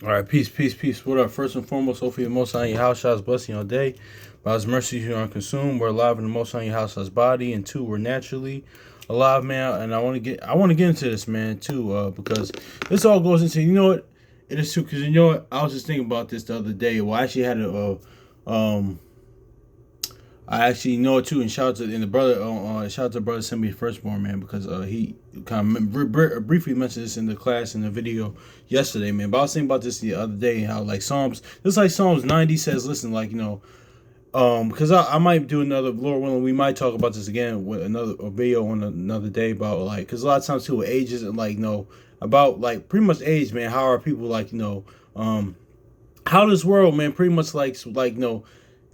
All right, peace, peace, peace. What up? First and foremost, hopefully the Most High in your house shall blessing your day. By His mercy, you are consumed. We're alive in the Most High in your house as body, and two, we're naturally alive, man. And I want to get into this, man, too, because this all goes into, you know what, it is too, because you know what, I was just thinking about this the other day. Well, I actually had I actually know it too, and shout out to and the brother. Shout out to the brother sent me the firstborn, man, because he kind of briefly mentioned this in the class in the video yesterday, man. But I was thinking about this the other day, how like Psalms 90 says, listen, like because I might do another, Lord willing, we might talk about this again with another video on another day about like, because a lot of times too, ages and like about like pretty much age, man. How are people like how this world, man, pretty much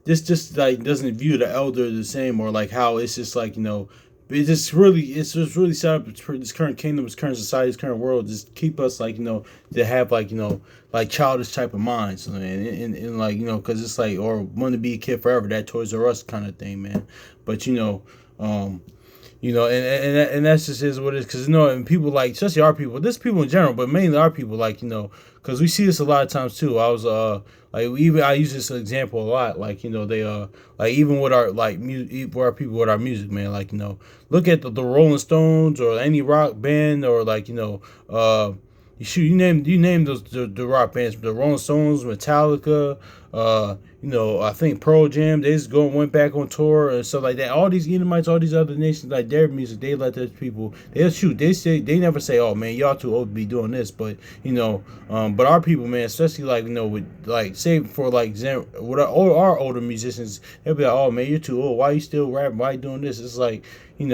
this just like doesn't view the elder the same, or like how it's just like it's just really set up for this current kingdom, this current society, this current world, just keep us like to have like childish type of minds, and like because it's like, or want to be a kid forever, that Toys R Us kind of thing, man. But and that's just is what it is, because and people like, especially our people, this people in general, but mainly our people, like because we see this a lot of times too. I was I use this example a lot, like they like even with our like music, for our people with our music, man, like look at the Rolling Stones or any rock band, or like you name those the rock bands, the Rolling Stones, Metallica, I think Pearl Jam, they just went back on tour and stuff like that. All these Edomites, all these other nations, like their music, they let those people, they never say, oh man, y'all too old to be doing this, but but our people, man, especially like with like, say for like with our older musicians, they'll be like, oh man, you're too old, why you still rapping, why you doing this? It's like, and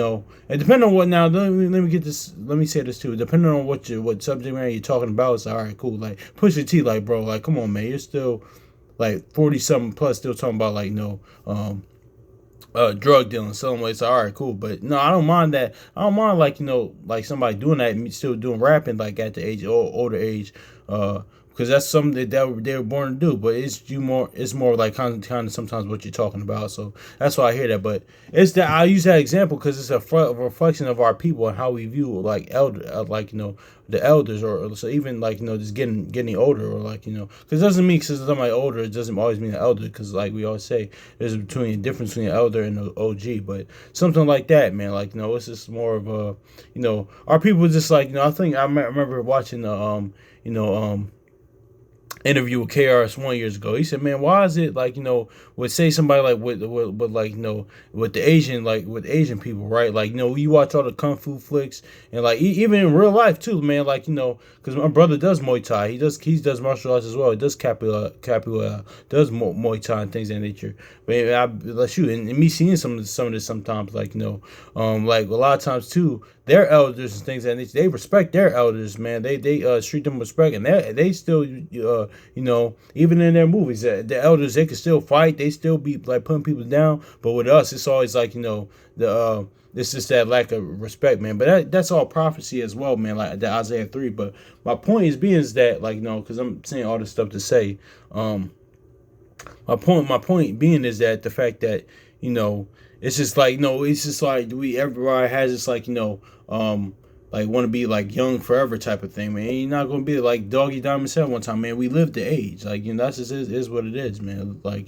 depending on what, now let me get this, let me say this too, depending on what subject matter you're talking about, it's like, all right, cool, like push your T, like bro, like come on man, you're still like 40 something plus, still talking about like drug dealing, something like, so all right, cool. But no, I don't mind that. I don't mind like like somebody doing that, still doing rapping like at the age, older age, because that's something that they were born to do. But it's more like kind of sometimes what you're talking about. So that's why I hear that. But it's that I use that example because it's a reflection of our people and how we view like the elders, or so even like just getting older, or like because it doesn't mean, because somebody older, it doesn't always mean an elder, because like we always say, there's a difference between an elder and an OG. But something like that, man, like it's just more of a our people just like I think I remember watching the interview with KRS-One years ago. He said, "Man, why is it like would say somebody like with like with the Asian, like with Asian people, right? Like you watch all the kung fu flicks, and like even in real life too, man. Like because my brother does Muay Thai. He does martial arts as well. He does capoeira, does Muay Thai and things of that nature. But let's shoot, and me seeing some of this sometimes, like like a lot of times too, their elders and things, and they respect their elders, man. They treat them with respect, and they still even in their movies, the elders, they can still fight, they still be like putting people down. But with us, it's always like the it's just that lack of respect, man. But that's all prophecy as well, man, like the Isaiah 3. But my point is that like because I'm saying all this stuff to say, my point being is that the fact that it's just like it's just like everybody has this like like want to be like young forever type of thing, man. You're not gonna be like Doggy Diamond said one time, man. We live the age, like that's just is what it is, man. Like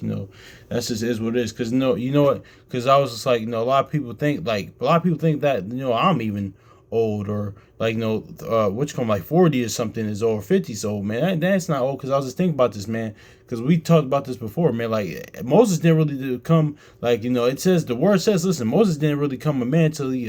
that's just is what it is. Because you know what? Because I was just like a lot of people think that I'm even old, or like which come like 40 or something is old, or 50 is old, man. That's not old. Because I was just thinking about this, man. Because we talked about this before, man. Like Moses didn't really come, like it says, the word says, listen, Moses didn't really come a man till he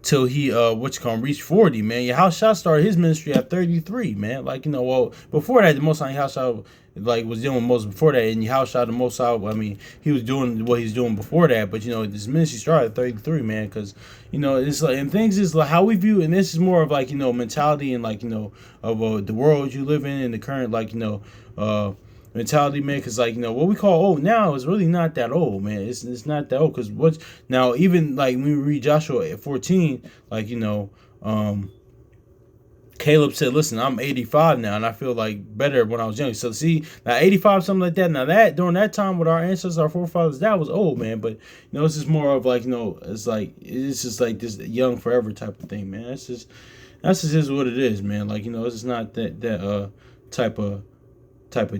till he reach 40, man. Yahushua started his ministry at 33, man. Like well, before that, the Most High Yahushua like was dealing with Moses before that, and Yahushua the Most High, I mean, he was doing what he's doing before that. But this ministry started at 33, man, because it's like, and things is like how we view, and this is more of like mentality, and like of the world you live in, and the current like mentality, man, because like what we call old now is really not that old, man. It's not that old, because what's now, even like when we read Joshua 14, like kind Caleb said, "Listen, I'm 85 now, and I feel like better when I was young." So see, now 85, something like that. Now that during that time with our ancestors, our forefathers, that was old, man. But it's just more of like it's just like this young forever type of thing, man. That's just is what it is, man. Like it's just not that type of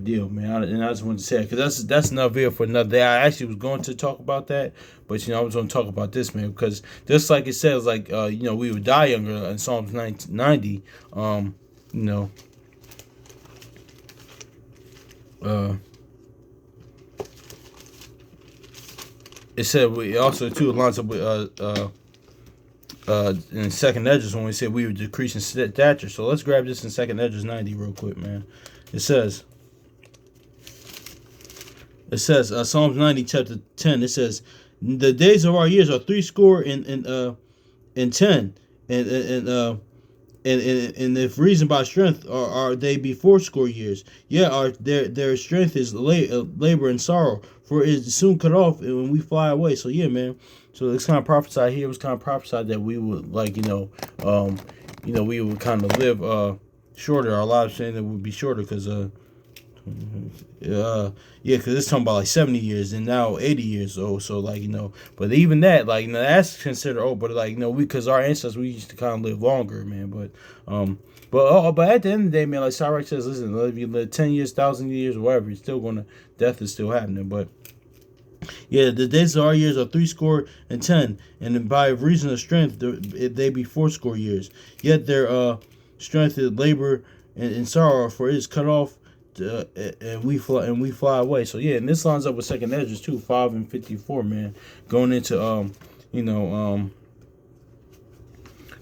deal, man. And I just wanted to say it because that's another video for another day. I actually was going to talk about that, but I was going to talk about this, man, because just like it says, like we would die younger in Psalms 90. It said we also too lines up with in second Edges when we said we would decrease in stature. So let's grab this in second Edges 90 real quick, man. It says Psalms 90 chapter 10. It says, the days of our years are 80 and 10, and if reasoned by strength are they be 80 years. Yet their strength is labor and sorrow, for it is soon cut off when we fly away. So yeah, man. So it's kind of prophesied here. It was kind of prophesied that we would we would kind of live shorter. Our lives saying that would be shorter because because it's talking about like 70 years and now 80 years old. So but even that, that's considered old. But because our ancestors, we used to kind of live longer, man. But at the end of the day, man, like Cyrus says, listen, if you live 10 years, 1,000 years, whatever, you're still death is still happening. But yeah, the days of our years are 80 and 10, and by reason of strength they be 80 years. Yet their strength is labor and sorrow, for it is cut off. And we fly away. So yeah, and this lines up with second Edges too, 5 and 54, man. Going into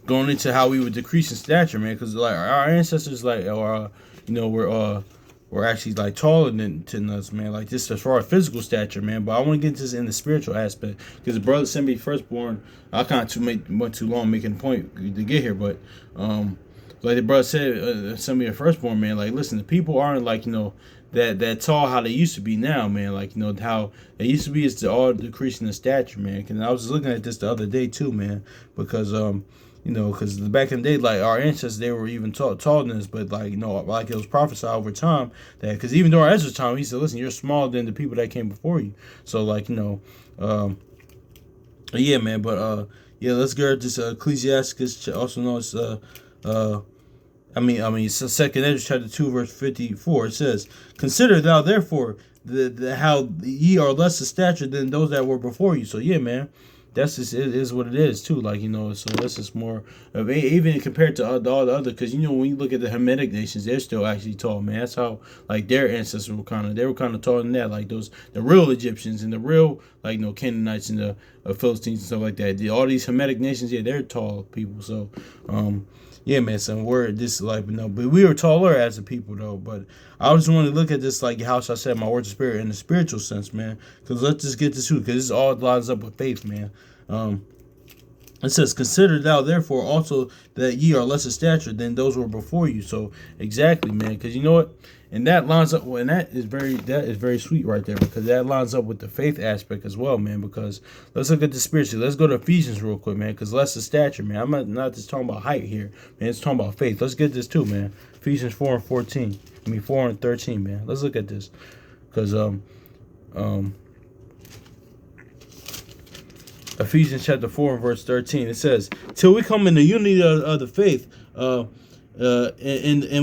going into how we would decrease in stature, man, because like our ancestors were actually like taller than us, man. Like this as far as physical stature, man. But I want to get into this in the spiritual aspect because the brother sent me firstborn. I kind of went too long making a point to get here, but like the brother said, some of your firstborn, man, like, listen, the people aren't like, that tall how they used to be now, man. Like, how they used to be is all decreasing in stature, man. And I was just looking at this the other day too, man, because, because back in the day, like our ancestors, they were even taller than us, but like it was prophesied over time that because even during Ezra's time, he said, listen, you're smaller than the people that came before you. So yeah, man. But yeah, let's go to this Ecclesiastes, also known as it's second Ezra chapter 2 verse 54. It says, "Consider thou therefore how ye are less of stature than those that were before you." So yeah, man, that's just it is what it is too. So that's just more of even compared to all the other, because when you look at the Hamitic nations, they're still actually tall, man. That's how their ancestors were kind of taller than that. Like the real Egyptians and the real Canaanites and the Philistines and stuff like that. All these Hamitic nations, yeah, they're tall people. So yeah, man, but we were taller as a people, though. But I just want to look at this, like, how should I say, my words of spirit in the spiritual sense, man. Because let's just get this too, because this all lines up with faith, man. It says, "Consider thou therefore also that ye are less of stature than those who were before you." So exactly, man, because you know what, and that lines up, and that is very sweet right there, because that lines up with the faith aspect as well, man. Because let's look at the spiritual. Let's go to Ephesians real quick, man, because less of stature, man. I'm not just talking about height here, man. It's talking about faith. Let's get this too, man. Ephesians 4 and 14. 4 and 13, man. Let's look at this, because Ephesians chapter 4 and verse 13, it says, "Till we come in the unity of the faith, and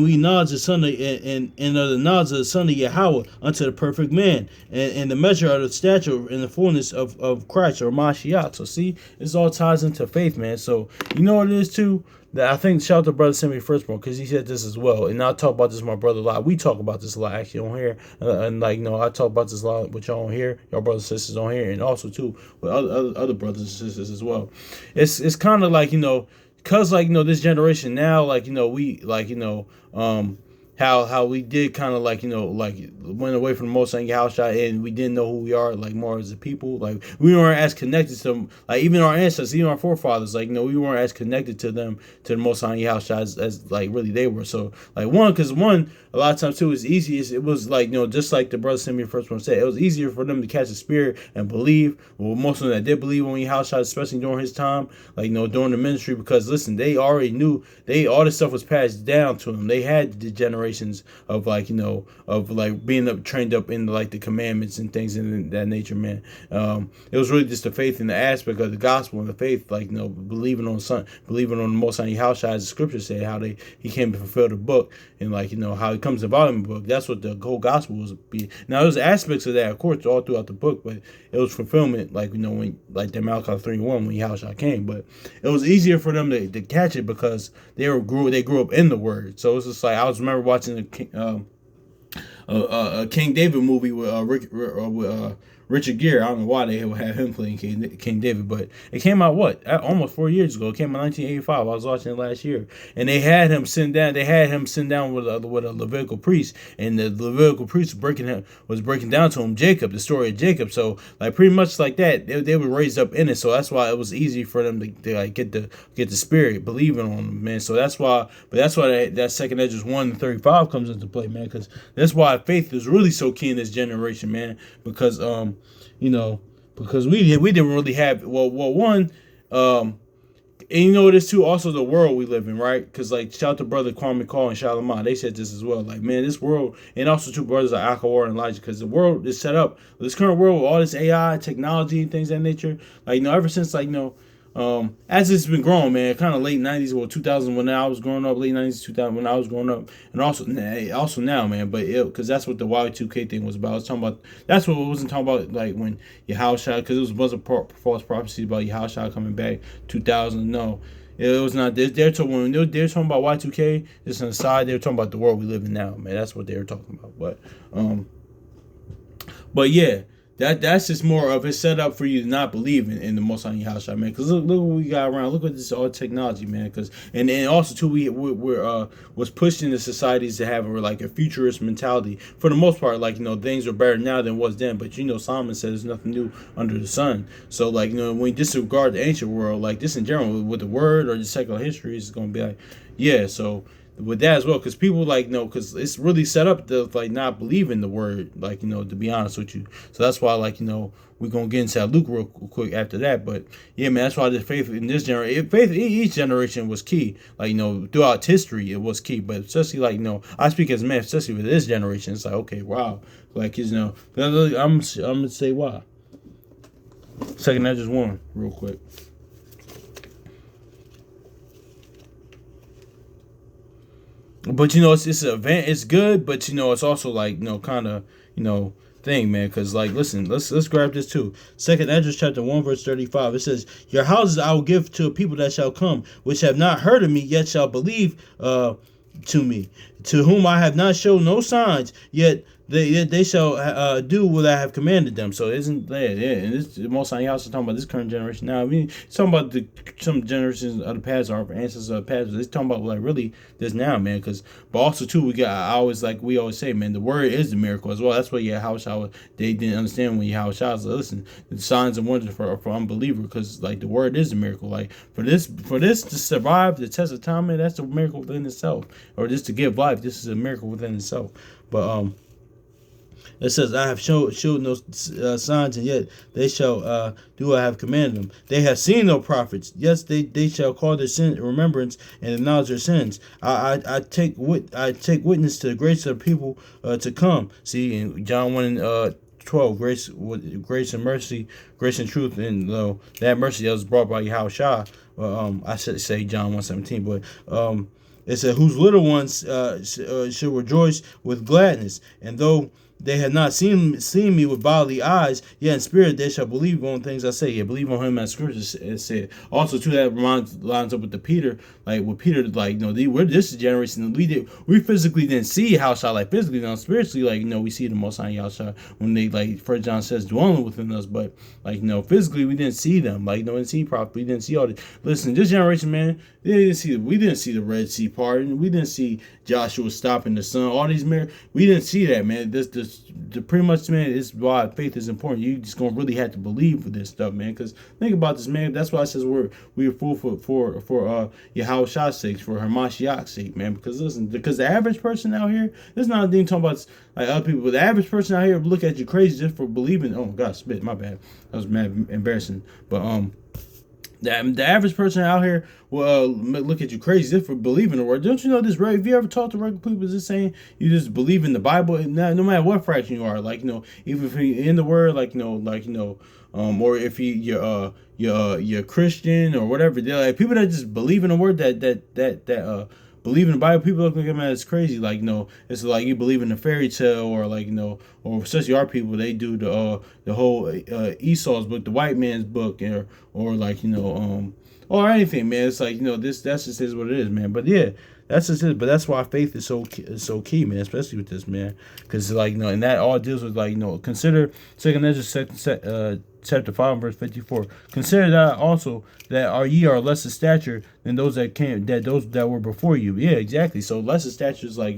we nods the Son of, and of the nods of the Son of Yahweh unto the perfect man, and the measure of the stature and the fullness of Christ or Mashiach." So see, this all ties into faith, man. So you know what it is too. That I think shout out to brother sent me firstborn, because he said this as well, and I talk about this with my brother a lot. We talk about this a lot actually on here, and I talk about this a lot with y'all on here, y'all brothers and sisters on here, and also too with other brothers and sisters as well. It's kind of like because this generation now, we how we did kind of like, like went away from the Most High Yahushua, and we didn't know who we are like more as a people. Like we weren't as connected to them, like even our ancestors, even our forefathers, like we weren't as connected to them, to the Most High Yahushua as like really they were. So like because a lot of times too, it's easy. It was like, just like the brother Simeon first one said, it was easier for them to catch the spirit and believe. Well, most of them that did believe on Yahushua, especially during his time, like during the ministry, because listen, they already knew all this stuff was passed down to them. They had the generations of like, of like being trained up in like the commandments and things in that nature, man. It was really just the faith and the aspect of the gospel and the faith, like believing on the Son, believing on the Most High Yahushua, as the scripture said, how he came to fulfill the book, and like how he comes about in the book. That's what the whole gospel was. Now there's aspects of that, of course, all throughout the book, but it was fulfillment, like when like the Malachi 3:1 when Yahushua came. But it was easier for them to catch it because they grew up in the word. So it's just like I remember watching the a King David movie with Richard Gere. I don't know why they would have him playing King David, but it came out almost 4 years ago. It came out 1985. I was watching it last year, and they had him sit down. They had him sit down with a Levitical priest, and the Levitical priest was breaking down to him Jacob, the story of Jacob. So like pretty much like that, they were raised up in it. So that's why it was easy for them to like get the spirit believing on them, man. So that's why that Second Esdras 1:35 comes into play, man, because that's why faith is really so key in this generation, man, because because we didn't really have one, and this too, also the world we live in, right? Because like shout out to brother Kwame Call and Shalimar, they said this as well. Like, man, this world, and also two brothers like Akawar and Elijah, because the world is set up, this current world with all this AI technology and things of that nature, like ever since like as it's been growing, man, kind of late 90s or 2000 when I was growing up, late 90s 2000 when I was growing up, and also now, man, but because that's what the Y2K thing was about. I was talking about, that's what it wasn't talking about, like when Yahushua, because it was a bunch of false prophecies about Yahushua coming back 2000. No, it was not. They're talking about Y2K. Just on the side, they were talking about the world we live in now, man. That's what they were talking about. But yeah. That's just more of it set up for you to not believe in the Most High Yahushua, man. Because look what we got around. Look at this all technology, man. Because and also too we're was pushed into societies to have a futurist mentality for the most part. Like things are better now than was then. But Solomon said there's nothing new under the sun. So like when you disregard the ancient world, like this in general with the word or the secular history, is going to be like so. With that as well, because people because it's really set up to not believe in the word, to be honest with you. So that's why we're gonna get into Luke real quick after that. But yeah, man, that's why the faith in this generation, faith in each generation was key. Throughout history, it was key. But especially I speak as a man, especially with this generation, it's like okay, wow, I'm gonna say why. Second Esdras 1, real quick. But it's an event. It's good, but it's also kind of thing, man. Because listen, let's grab this too. Second Esdras chapter 1 verse 35. It says, "Your houses I will give to a people that shall come, which have not heard of me, yet shall believe to me, to whom I have not shown no signs, yet they shall do what I have commanded them." So isn't that and this most High Yahushua talking about this current generation now? I mean, it's talking about some generations of the past, our ancestors of the past. It's talking about really this now, man. But also too, we always say, man, the word is the miracle as well. That's what Yahushua they didn't understand when Yahushua was listen, the signs and wonders for unbeliever, because the word is the miracle. For this to survive the test of time, man, that's a miracle within itself. Or just to give life, this is a miracle within itself. But it says, "I have showed no signs, and yet they shall do what I have commanded them. They have seen no prophets. Yes, they shall call their sin remembrance and acknowledge their sins. I take witness to the grace of the people to come." See, in John 1:12, grace and mercy, grace and truth, and that mercy that was brought by Yahushua. I should say John 1:17, but it said, "Whose little ones shall rejoice with gladness, and though they have not seen me with bodily eyes, yet in spirit they shall believe on things I say. Yeah, believe on him as scripture it said. Also, too, that lines up with the Peter, like with Peter, like we're this generation. We physically didn't see how shall like physically, now spiritually, like we see the Most High Yahshua when they like First John says dwelling within us, but like physically we didn't see them, like we didn't see prophet, we didn't see all the. Listen, this generation, man, we didn't see the Red Sea parting, we didn't see Joshua stopping the sun, all these we didn't see that, man. This pretty much, man, is why faith is important. You just gonna really have to believe for this stuff, man. Because think about this, man. That's why it says we're full for Yahweh Shah's sake, for Hamashiach's sake, man. Because listen, because the average person out here, this is not even talking about like other people, but the average person out here look at you crazy just for believing. Oh God, spit, my bad. That was mad embarrassing, but the average person out here will look at you crazy just for believing the word. Don't you know this, right? If you ever talk to regular people, just saying you just believe in the Bible, no matter what fraction you are, like even if you're in the word, or if you're Christian or whatever, they're like people that just believe in the word that believe in the Bible. People look at them as crazy, like it's like you believe in a fairy tale, or like or especially our people, they do the whole Esau's book, the white man's book, or like or anything, man. It's like that's just is what it is, man. But yeah, that's just it. But that's why faith is so key, man. Especially with this, man, because like and that all deals with like consider Second Ezra chapter 5 verse 54. Consider that also that ye are less in stature than those that were before you. Yeah, exactly. So less in stature is like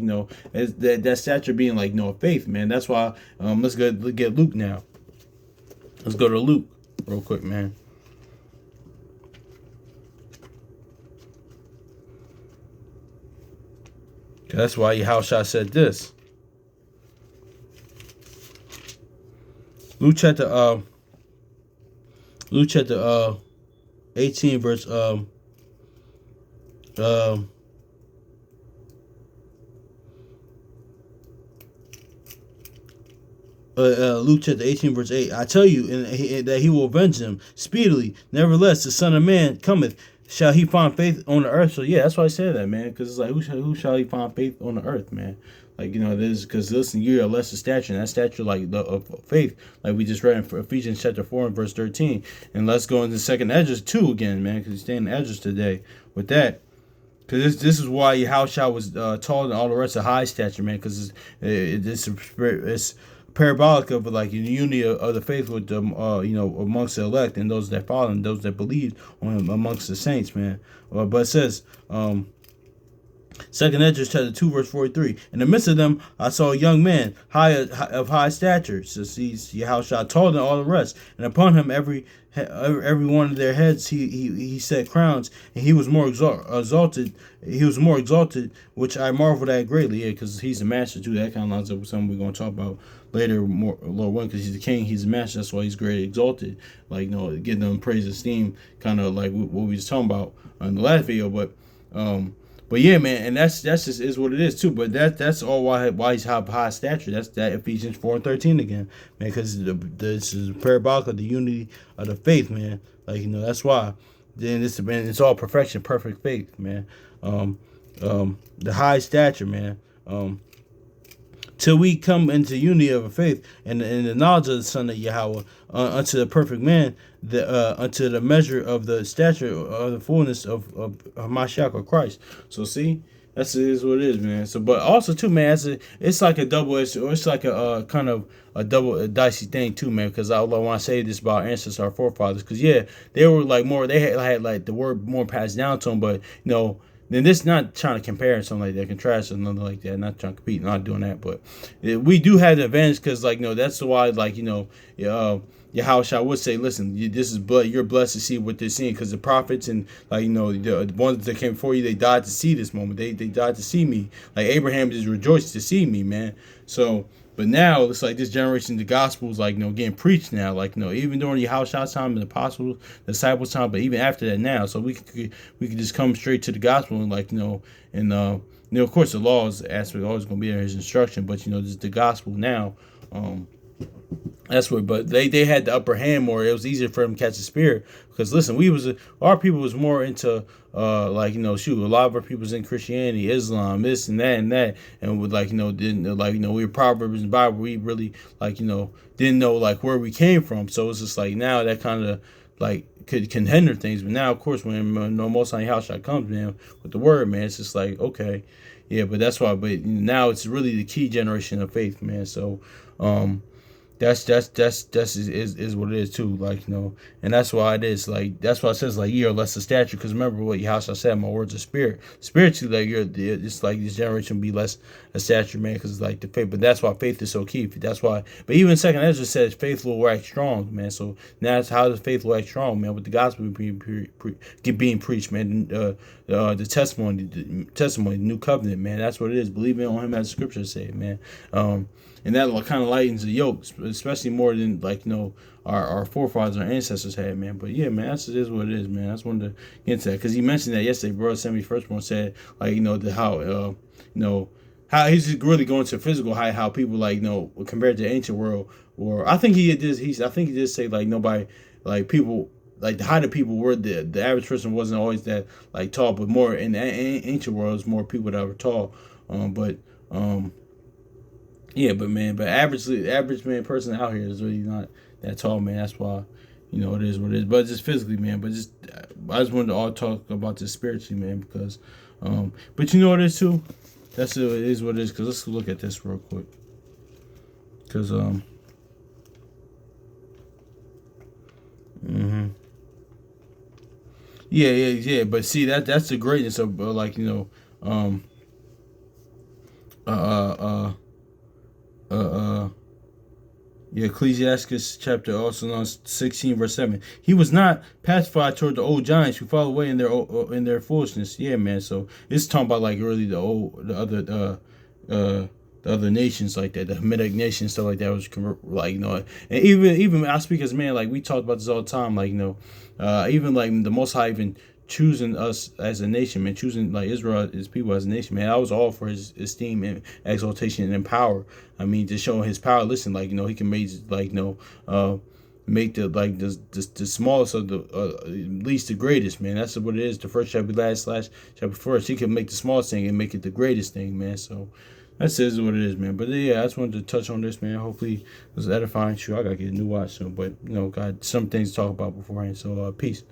that stature being like faith, man. That's why let's get Luke now. Let's go to Luke real quick, man. That's why Yahushua said this. Luke chapter 18 verse Luke chapter 18 verse 8. I tell you that he will avenge them speedily. Nevertheless, the Son of Man cometh. Shall he find faith on the earth? So yeah, that's why I said that, man. Because it's like who shall he find faith on the earth, man? Like this because listen, you are less of stature, and that stature like of faith, like we just read in Ephesians chapter 4 and verse 13. And let's go into second Esdras 2 again, man, because he's staying in Esdras today with that. Because this is why Yahushua was taller than all the rest of high stature, man. Because it's parabolic of like the unity of the faith with them, amongst the elect and those that follow and those that believe on him amongst the saints, man. But it says, Second Esdras chapter 2 verse 43. In the midst of them, I saw a young man of high stature. So he's Yahushua taller than all the rest, and upon him every one of their heads he set crowns, and he was more exalted. He was more exalted, which I marveled at greatly. Yeah, because he's the master too. That kind of lines up with something we're going to talk about later, more Lord willing, because he's the king, he's the master. That's why he's great, exalted. Like getting them praise, esteem, kind of like what we was talking about in the last video. But yeah, man, and that's just is what it is too. But that's all why he's high stature. That's that Ephesians 4 and 13 again, man. Because this is parabolic of the unity of the faith, man. Like that's why. Then it's all perfection, perfect faith, man. The high stature, man. Till we come into unity of a faith and the knowledge of the Son of Yahweh, unto the perfect man, unto the measure of the stature of the fullness of Hamashiach or Christ. So see, that's is what it is, man. So, but also too, man, it's like a double edged, or it's like a kind of a double dicey thing too, man. Because I want to say this about our ancestors, our forefathers, because yeah, they were like more, they had like the word more passed down to them, but then this not trying to compare and something like that, contrast or nothing like that. Not trying to compete, not doing that, but we do have the advantage because that's why Yahushua would say, listen, this is blood. You're blessed to see what they're seeing because the prophets and the ones that came before you, they died to see this moment. They died to see me. Like Abraham just rejoiced to see me, man. So. But now it's like this generation, the gospel is getting preached now. Even during Yahushua's time and the apostles, the disciples' time, but even after that now, so we could just come straight to the gospel and of course the law is aspect always going to be there, his instruction, but just the gospel now, That's what, but they had the upper hand more. It was easier for them to catch the spirit because listen, our people was more into like shoot, a lot of our people was in Christianity, Islam, this and that, and with like didn't like we were Proverbs and Bible, we really like didn't know like where we came from. So it's just like now that kind of like can hinder things, but now of course when Most High House shot comes, man, with the word, man, it's just like okay, yeah, but that's why. But now it's really the key generation of faith, man. So that's is what it is too, like and that's why it is like that's why it says like ye are less of stature, because remember what your house I said, my words are spirit, spiritually like it's like this generation will be less of stature, man, because it's like the faith, but that's why faith is so key. That's why, but even second Ezra says faith will act strong, man. So now it's how does faith will act strong, man, with the gospel being preached, man, the testimony, the new covenant, man. That's what it is, believing on him as the scriptures say, man. And that kind of lightens the yoke, especially more than like our forefathers, our ancestors had, man. But yeah, man, that's just what it is, man. I just wanted to get into that because he mentioned that yesterday. Bro, 71st said like how he's really going to physical height, how people like compared to the ancient world, or I think he did say like nobody like people. Like the height of people were the average person wasn't always that like tall, but more in the ancient world, it's more people that were tall. Yeah, but average man person out here is really not that tall, man. That's why, it is what it is. But just physically, man. But I just wanted to all talk about this spiritually, man, because, but you know what it is too. It is what it is. Because let's look at this real quick. Because yeah. But see that's the greatness of like uh uh uh uh. Yeah, Ecclesiastes chapter also known 16 verse 7. He was not pacified toward the old giants who fall away in their foolishness. Yeah, man. So it's talking about like really the other nations like that, the Hamitic nations, stuff like that was like and even I speak as man, like we talk about this all the time, like even like the Most High even choosing us as a nation, man, choosing like Israel as people as a nation, man. I was all for his esteem and exaltation and power. I mean, to show his power. Listen, like he can make like make the like the smallest of the least the greatest, man. That's what it is. The first shall be last, last shall be first. He can make the smallest thing and make it the greatest thing, man. So that says what it is, man. But yeah, I just wanted to touch on this, man. Hopefully it was edifying. Sure, I gotta get a new watch soon, but got some things to talk about beforehand. So peace.